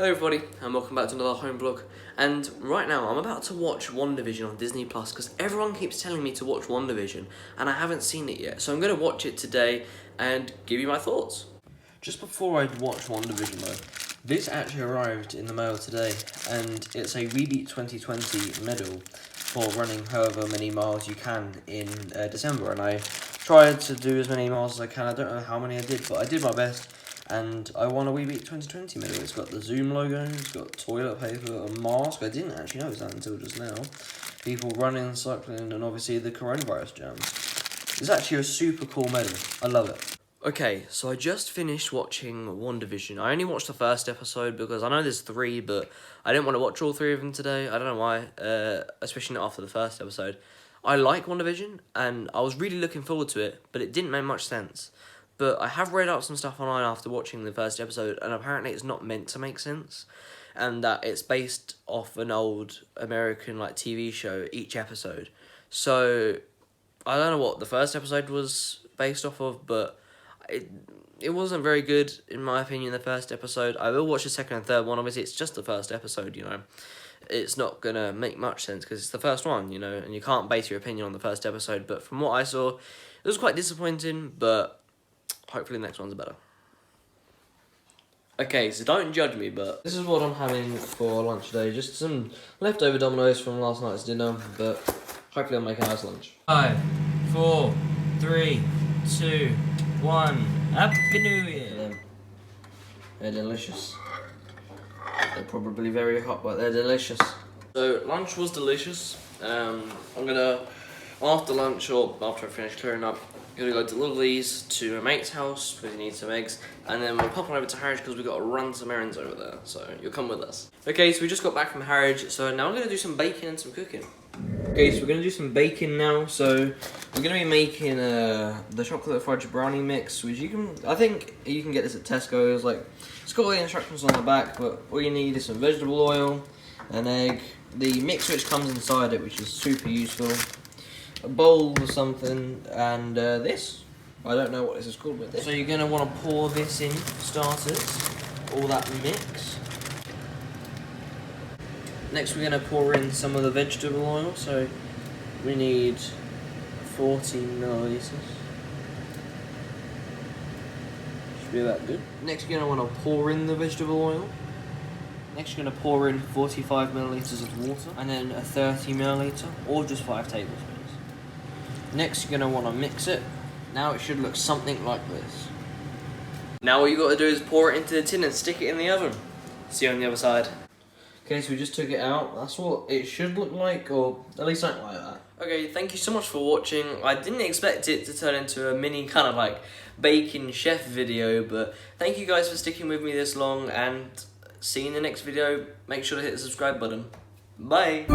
Hello everybody, and welcome back to another home vlog. And right now, I'm about to watch Wandavision on Disney Plus because everyone keeps telling me to watch Wandavision, and I haven't seen it yet. So I'm going to watch it today and give you my thoughts. Just before I watch Wandavision though, this actually arrived in the mail today, and it's a We Beat 2020 medal for running however many miles you can in December. And I tried to do as many miles as I can. I don't know how many I did, but I did my best. And I won a We Beat 2020 medal. It's got the Zoom logo, it's got toilet paper, a mask. I didn't actually notice that until just now. People running, cycling, and obviously the coronavirus jam. It's actually a super cool medal. I love it. Okay, so I just finished watching Wandavision. I only watched the first episode because I know there's 3, but I didn't want to watch all 3 of them today. I don't know why, especially not after the first episode. I like Wandavision, and I was really looking forward to it, but it didn't make much sense. But I have read up some stuff online after watching the first episode, and apparently it's not meant to make sense, and that it's based off an old American TV show, each episode. So I don't know what the first episode was based off of, but it wasn't very good in my opinion, the first episode. I will watch the second and third one. Obviously it's just the first episode, it's not gonna make much sense because it's the first one, and you can't base your opinion on the first episode. But from what I saw, it was quite disappointing, but hopefully the next one's better. Okay, so don't judge me, but this is what I'm having for lunch today. Just some leftover Dominoes from last night's dinner, but hopefully I'll make a nice lunch. 5, 4, 3, 2, 1. Happy New Year! They're delicious. They're probably very hot, but they're delicious. So lunch was delicious. I'm gonna, after lunch or after I finish clearing up, I'm gonna go to Lily's to my mate's house because he needs some eggs, and then we're popping over to Harwich because we've got to run some errands over there, so you'll come with us. Okay, so we just got back from Harwich, so now I'm gonna do some baking and some cooking. Okay, so we're gonna do some baking now. So we're gonna be making the chocolate fudge brownie mix, which I think you can get this at Tesco's. It's got all the instructions on the back, but all you need is some vegetable oil, an egg, the mix which comes inside it, which is super useful, a bowl or something, and this. I don't know what this is called, but this. So you're gonna want to pour this in for starters, all that mix. Next we're gonna pour in some of the vegetable oil, so we need 14 milliliters. Should be about good. Next you're gonna want to pour in the vegetable oil. Next you're gonna pour in 45 milliliters of water, and then a 30 milliliter, or just 5 tablespoons. Next, you're going to want to mix it. Now it should look something like this. Now all you got to do is pour it into the tin and stick it in the oven. See you on the other side. Okay, so we just took it out. That's what it should look like, or at least something like that. Okay, thank you so much for watching. I didn't expect it to turn into a mini kind of baking chef video, but thank you guys for sticking with me this long, and see you in the next video. Make sure to hit the subscribe button. Bye!